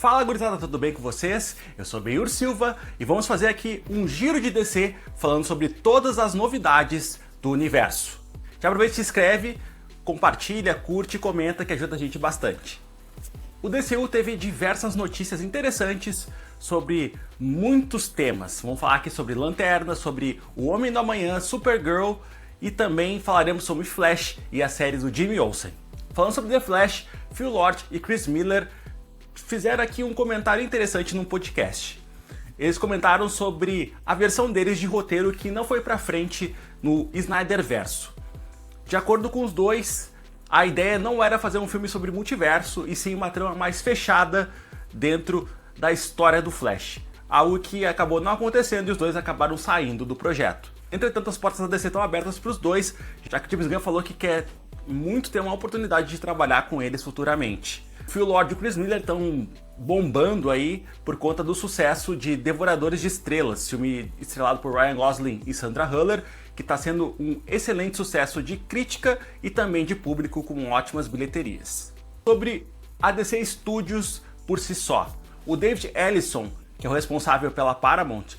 Fala gurizada, tudo bem com vocês? Eu sou Benhur Silva e vamos fazer aqui um giro de DC falando sobre todas as novidades do universo. Já aproveita e se inscreve, compartilha, curte e comenta que ajuda a gente bastante. O DCU teve diversas notícias interessantes sobre muitos temas. Vamos falar aqui sobre Lanterna, sobre o Homem do Amanhã, Supergirl e também falaremos sobre Flash e a série do Jimmy Olsen. Falando sobre The Flash, Phil Lord e Chris Miller fizeram aqui um comentário interessante num podcast. Eles comentaram sobre a versão deles de roteiro que não foi pra frente no Snyderverso. De acordo com os dois, a ideia não era fazer um filme sobre multiverso, e sim uma trama mais fechada dentro da história do Flash. Algo que acabou não acontecendo e os dois acabaram saindo do projeto. Entretanto, as portas da DC estão abertas para os dois, já que o James Gunn falou que quer muito ter uma oportunidade de trabalhar com eles futuramente. Phil Lord e Chris Miller estão bombando aí por conta do sucesso de Devoradores de Estrelas, filme estrelado por Ryan Gosling e Sandra Hüller, que está sendo um excelente sucesso de crítica e também de público com ótimas bilheterias. Sobre a DC Studios por si só, o David Ellison, que é o responsável pela Paramount,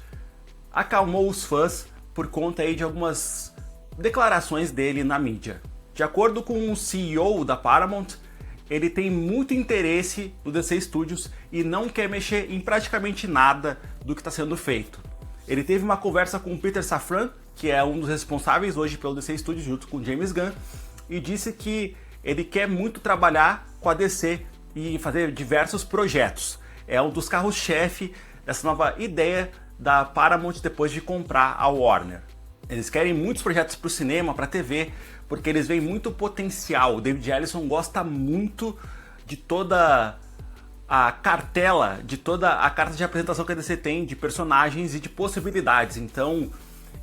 acalmou os fãs por conta aí de algumas declarações dele na mídia. De acordo com o CEO da Paramount, ele tem muito interesse no DC Studios e não quer mexer em praticamente nada do que está sendo feito. Ele teve uma conversa com o Peter Safran, que é um dos responsáveis hoje pelo DC Studios, junto com James Gunn, e disse que ele quer muito trabalhar com a DC e fazer diversos projetos. É um dos carros-chefe dessa nova ideia da Paramount depois de comprar a Warner. Eles querem muitos projetos para o cinema, para a TV, porque eles veem muito potencial. O David Ellison gosta muito de toda a cartela, de toda a carta de apresentação que a DC tem de personagens e de possibilidades. Então,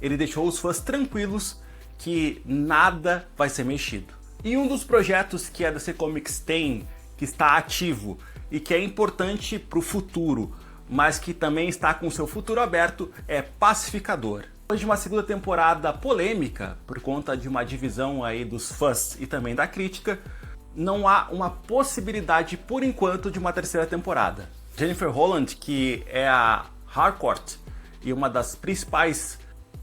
ele deixou os fãs tranquilos que nada vai ser mexido. E um dos projetos que a DC Comics tem, que está ativo e que é importante para o futuro, mas que também está com seu futuro aberto, é Pacificador. Depois de uma segunda temporada polêmica, por conta de uma divisão aí dos fãs e também da crítica, não há uma possibilidade, por enquanto, de uma terceira temporada. Jennifer Holland, que é a Harcourt e uma das principais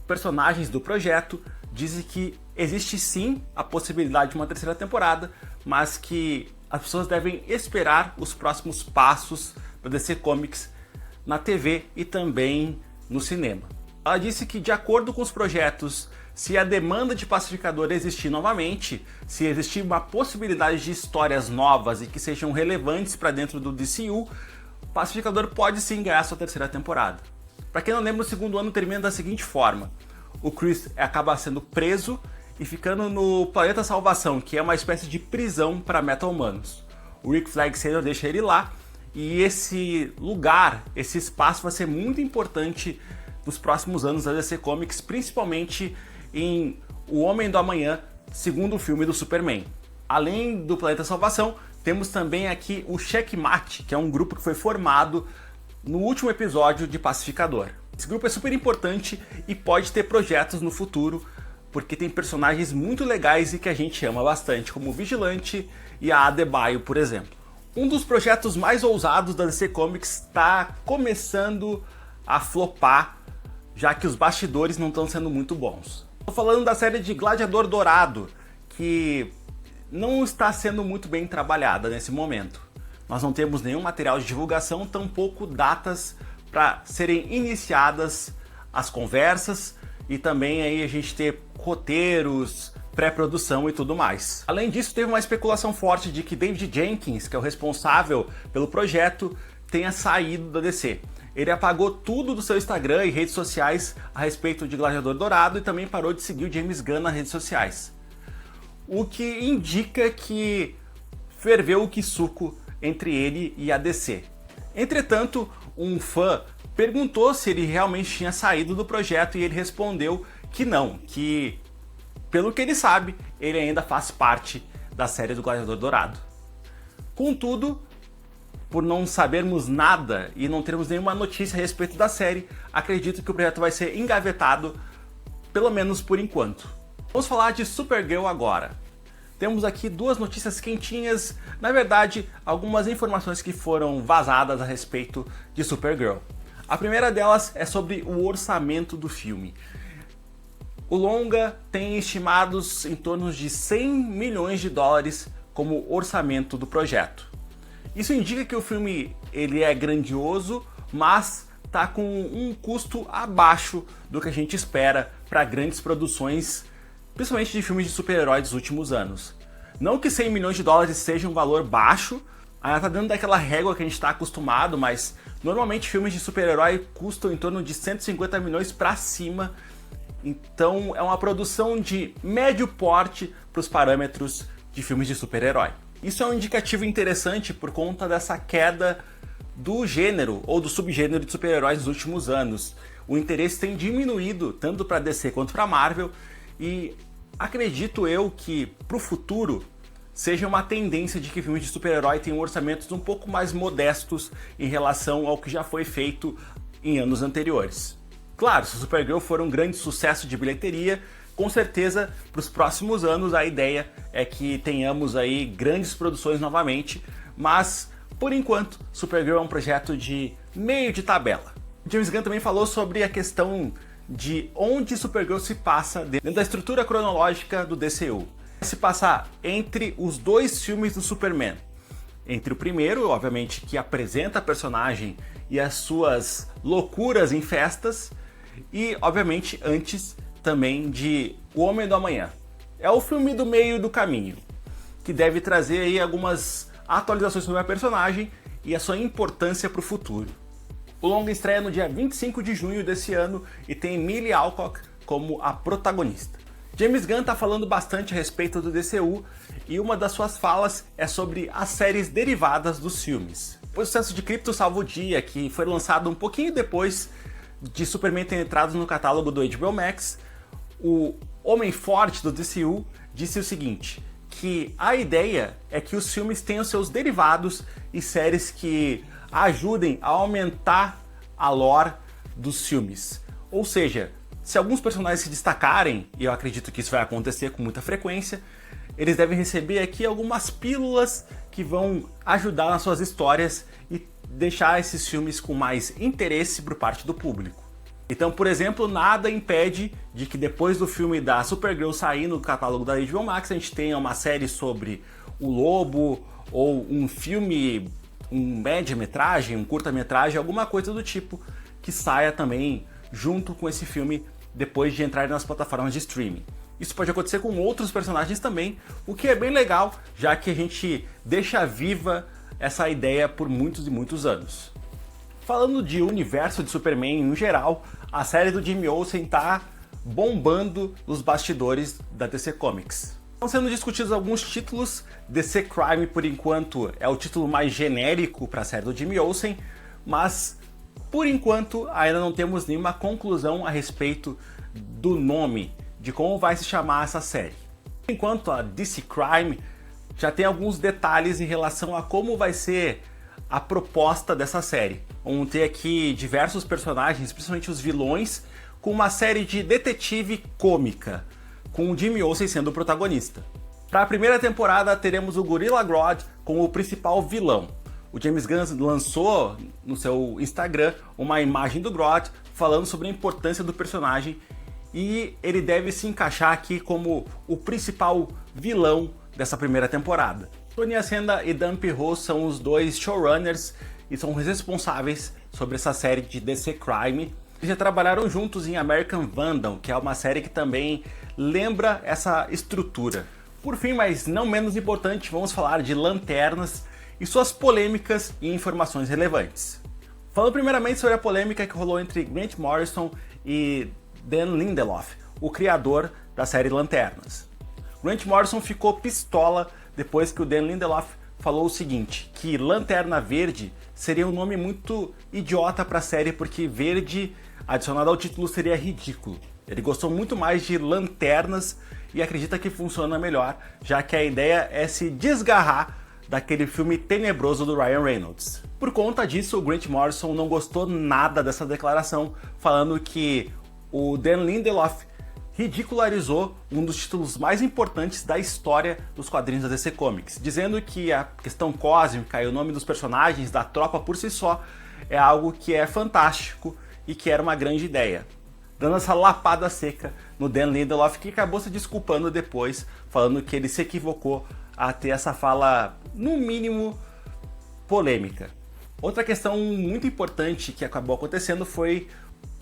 personagens do projeto, diz que existe sim a possibilidade de uma terceira temporada, mas que as pessoas devem esperar os próximos passos da DC Comics na TV e também no cinema. Ela disse que, de acordo com os projetos, se a demanda de Pacificador existir novamente, se existir uma possibilidade de histórias novas e que sejam relevantes para dentro do DCU, Pacificador pode sim ganhar sua terceira temporada. Para quem não lembra, o segundo ano termina da seguinte forma: o Chris acaba sendo preso e ficando no Planeta Salvação, que é uma espécie de prisão para meta-humanos. O Rick Flag Sr. deixa ele lá, e esse lugar, esse espaço vai ser muito importante nos próximos anos da DC Comics, principalmente em O Homem do Amanhã, segundo filme do Superman. Além do Planeta Salvação, temos também aqui o Checkmate, que é um grupo que foi formado no último episódio de Pacificador. Esse grupo é super importante e pode ter projetos no futuro, porque tem personagens muito legais e que a gente ama bastante, como o Vigilante e a Adebayo, por exemplo. Um dos projetos mais ousados da DC Comics está começando a flopar, já que os bastidores não estão sendo muito bons. Estou falando da série de Gladiador Dourado, que não está sendo muito bem trabalhada nesse momento. Nós não temos nenhum material de divulgação, tampouco datas para serem iniciadas as conversas e também aí a gente ter roteiros, pré-produção e tudo mais. Além disso, teve uma especulação forte de que David Jenkins, que é o responsável pelo projeto, tenha saído da DC. Ele apagou tudo do seu Instagram e redes sociais a respeito de Gladiador Dourado e também parou de seguir o James Gunn nas redes sociais. O que indica que ferveu o quissuco entre ele e a DC. Entretanto, um fã perguntou se ele realmente tinha saído do projeto e ele respondeu que não, que pelo que ele sabe, ele ainda faz parte da série do Gladiador Dourado. Contudo, por não sabermos nada e não termos nenhuma notícia a respeito da série, acredito que o projeto vai ser engavetado, pelo menos por enquanto. Vamos falar de Supergirl agora. temos aqui duas notícias quentinhas, na verdade, algumas informações que foram vazadas a respeito de Supergirl. A primeira delas é sobre o orçamento do filme. O longa tem estimados em torno de 100 milhões de dólares como orçamento do projeto. Isso indica que o filme ele é grandioso, mas está com um custo abaixo do que a gente espera para grandes produções, principalmente de filmes de super-heróis dos últimos anos. Não que 100 milhões de dólares seja um valor baixo, ainda está dentro daquela régua que a gente está acostumado, mas normalmente filmes de super-herói custam em torno de 150 milhões para cima, então é uma produção de médio porte para os parâmetros de filmes de super-herói. Isso é um indicativo interessante por conta dessa queda do gênero ou do subgênero de super-heróis nos últimos anos. O interesse tem diminuído tanto para DC quanto para Marvel e acredito eu que para o futuro seja uma tendência de que filmes de super-herói tenham orçamentos um pouco mais modestos em relação ao que já foi feito em anos anteriores. Claro, se o Supergirl for um grande sucesso de bilheteria, com certeza para os próximos anos a ideia é que tenhamos aí grandes produções novamente, mas por enquanto Supergirl é um projeto de meio de tabela. James Gunn também falou sobre a questão de onde Supergirl se passa dentro da estrutura cronológica do DCU. Se passar entre os dois filmes do Superman. Entre o primeiro, obviamente, que apresenta a personagem e as suas loucuras em festas, e obviamente antes também de O Homem do Amanhã. É o filme do meio do caminho, que deve trazer aí algumas atualizações sobre a personagem e a sua importância para o futuro. O longa estreia no dia 25 de junho desse ano e tem Millie Alcock como a protagonista. James Gunn está falando bastante a respeito do DCU e uma das suas falas é sobre as séries derivadas dos filmes. O sucesso de Krypto salva o dia, que foi lançado um pouquinho depois de Superman ter entrado no catálogo do HBO Max, o Homem Forte do DCU disse o seguinte, que a ideia é que os filmes tenham seus derivados e séries que ajudem a aumentar a lore dos filmes. Ou seja, se alguns personagens se destacarem, e eu acredito que isso vai acontecer com muita frequência, eles devem receber aqui algumas pílulas que vão ajudar nas suas histórias e deixar esses filmes com mais interesse por parte do público. Então, por exemplo, nada impede de que depois do filme da Supergirl sair no catálogo da HBO Max, a gente tenha uma série sobre o Lobo, ou um filme, um média-metragem, um curta-metragem, alguma coisa do tipo, que saia também junto com esse filme depois de entrar nas plataformas de streaming. Isso pode acontecer com outros personagens também, o que é bem legal, já que a gente deixa viva essa ideia por muitos e muitos anos. Falando de universo de Superman em geral, a série do Jimmy Olsen tá bombando nos bastidores da DC Comics. Estão sendo discutidos alguns títulos, DC Crime por enquanto é o título mais genérico para a série do Jimmy Olsen, mas por enquanto ainda não temos nenhuma conclusão a respeito do nome, de como vai se chamar essa série. Enquanto a DC Crime já tem alguns detalhes em relação a como vai ser a proposta dessa série. Vamos ter aqui diversos personagens, principalmente os vilões, com uma série de detetive cômica, com o Jimmy Olsen sendo o protagonista. Para a primeira temporada teremos o Gorilla Grodd como o principal vilão. O James Gunn lançou no seu Instagram uma imagem do Grodd falando sobre a importância do personagem e ele deve se encaixar aqui como o principal vilão dessa primeira temporada. Tony Acenda e Dan Pirro são os dois showrunners e são responsáveis sobre essa série de DC Crime. Eles já trabalharam juntos em American Vandal, que é uma série que também lembra essa estrutura. Por fim, mas não menos importante, vamos falar de Lanternas e suas polêmicas e informações relevantes. Falando primeiramente sobre a polêmica que rolou entre Grant Morrison e Dan Lindelof, o criador da série Lanternas. Grant Morrison ficou pistola depois que o Dan Lindelof falou o seguinte, que Lanterna Verde seria um nome muito idiota para a série porque verde adicionado ao título seria ridículo. Ele gostou muito mais de Lanternas e acredita que funciona melhor, já que a ideia é se desgarrar daquele filme tenebroso do Ryan Reynolds. Por conta disso, o Grant Morrison não gostou nada dessa declaração, falando que o Dan Lindelof ridicularizou um dos títulos mais importantes da história dos quadrinhos da DC Comics, dizendo que a questão cósmica e o nome dos personagens da tropa por si só é algo que é fantástico e que era uma grande ideia, dando essa lapada seca no Dan Lindelof, que acabou se desculpando depois, falando que ele se equivocou a ter essa fala, no mínimo, polêmica. Outra questão muito importante que acabou acontecendo foi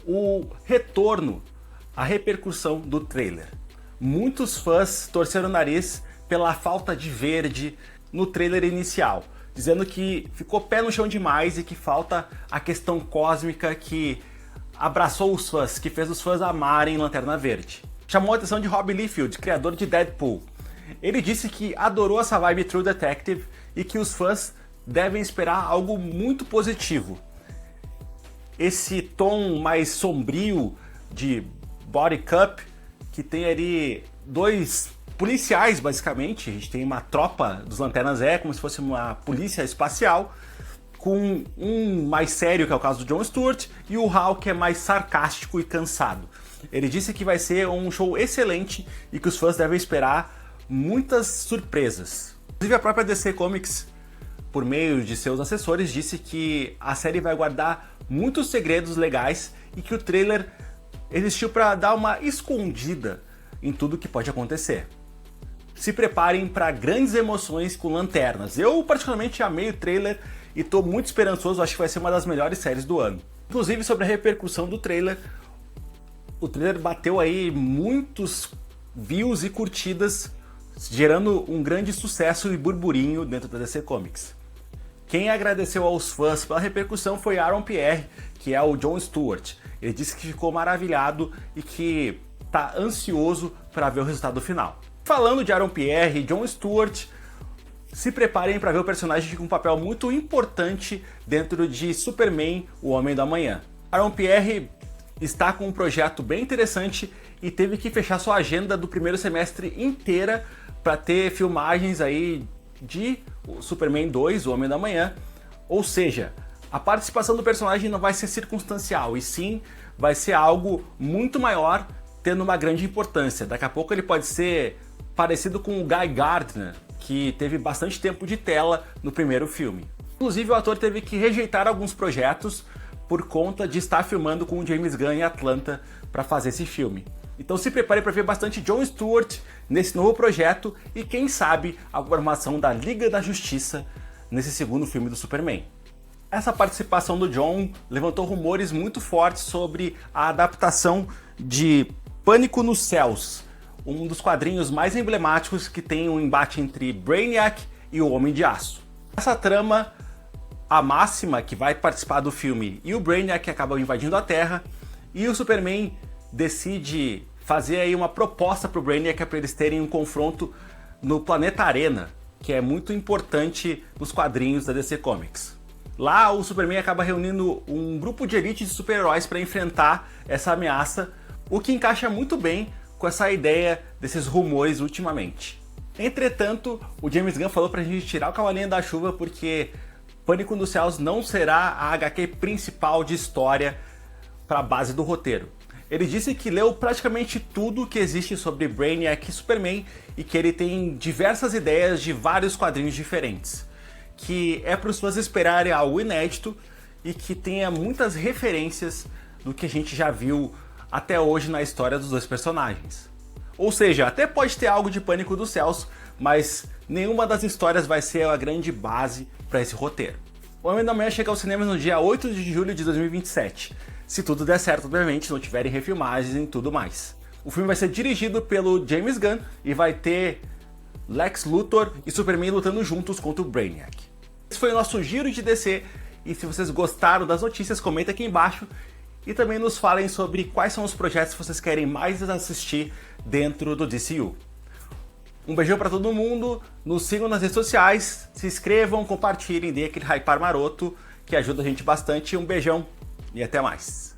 o retorno, a repercussão do trailer. Muitos fãs torceram o nariz pela falta de verde no trailer inicial, dizendo que ficou pé no chão demais e que falta a questão cósmica que abraçou os fãs, que fez os fãs amarem Lanterna Verde. Chamou a atenção de Rob Liefeld, criador de Deadpool. Ele disse que adorou essa vibe True Detective e que os fãs devem esperar algo muito positivo. Esse tom mais sombrio de Body Cup, que tem ali dois policiais basicamente, a gente tem uma tropa dos Lanternas como se fosse uma polícia espacial, com um mais sério, que é o caso do Jon Stewart, e o Hal, que é mais sarcástico e cansado. Ele disse que vai ser um show excelente e que os fãs devem esperar muitas surpresas. Inclusive a própria DC Comics, por meio de seus assessores, disse que a série vai guardar muitos segredos legais e que o trailer existiu para dar uma escondida em tudo que pode acontecer. Se preparem para grandes emoções com lanternas. Eu particularmente amei o trailer e estou muito esperançoso, acho que vai ser uma das melhores séries do ano. Inclusive sobre a repercussão do trailer, o trailer bateu aí muitos views e curtidas, gerando um grande sucesso e burburinho dentro da DC Comics. Quem agradeceu aos fãs pela repercussão foi Aaron Pierre, que é o Jon Stewart. Ele disse que ficou maravilhado e que está ansioso para ver o resultado final. Falando de Aaron Pierre e Jon Stewart, se preparem para ver o personagem com um papel muito importante dentro de Superman, o Homem da Manhã. Aaron Pierre está com um projeto bem interessante e teve que fechar sua agenda do primeiro semestre inteira para ter filmagens aí de Superman 2, o Homem da Manhã. Ou seja, a participação do personagem não vai ser circunstancial, e sim vai ser algo muito maior, tendo uma grande importância. Daqui a pouco ele pode ser parecido com o Guy Gardner, que teve bastante tempo de tela no primeiro filme. Inclusive o ator teve que rejeitar alguns projetos por conta de estar filmando com o James Gunn em Atlanta para fazer esse filme. Então se prepare para ver bastante Jon Stewart nesse novo projeto e quem sabe a formação da Liga da Justiça nesse segundo filme do Superman. Essa participação do Jon levantou rumores muito fortes sobre a adaptação de Pânico nos Céus, um dos quadrinhos mais emblemáticos que tem um embate entre Brainiac e o Homem de Aço. Essa trama, a Máxima, que vai participar do filme, e o Brainiac acabam invadindo a Terra, e o Superman decide fazer aí uma proposta para o Brainiac para eles terem um confronto no planeta Arena, que é muito importante nos quadrinhos da DC Comics. Lá o Superman acaba reunindo um grupo de elite de super-heróis para enfrentar essa ameaça, o que encaixa muito bem com essa ideia desses rumores ultimamente. Entretanto, o James Gunn falou pra gente tirar o cavalinho da chuva porque Pânico nos Céus não será a HQ principal de história para a base do roteiro. Ele disse que leu praticamente tudo que existe sobre Brainiac e Superman e que ele tem diversas ideias de vários quadrinhos diferentes, que é para os fãs esperarem algo inédito e que tenha muitas referências do que a gente já viu até hoje na história dos dois personagens. Ou seja, até pode ter algo de Pânico dos Céus, mas nenhuma das histórias vai ser a grande base para esse roteiro. O Homem da Manhã chega aos cinemas no dia 8 de julho de 2027, se tudo der certo, obviamente, não tiverem refilmagens e tudo mais. O filme vai ser dirigido pelo James Gunn e vai ter Lex Luthor e Superman lutando juntos contra o Brainiac. Esse foi o nosso giro de DC, e se vocês gostaram das notícias, comenta aqui embaixo. E também nos falem sobre quais são os projetos que vocês querem mais assistir dentro do DCU. Um beijão para todo mundo, nos sigam nas redes sociais, se inscrevam, compartilhem, deem aquele hypar maroto que ajuda a gente bastante. Um beijão e até mais.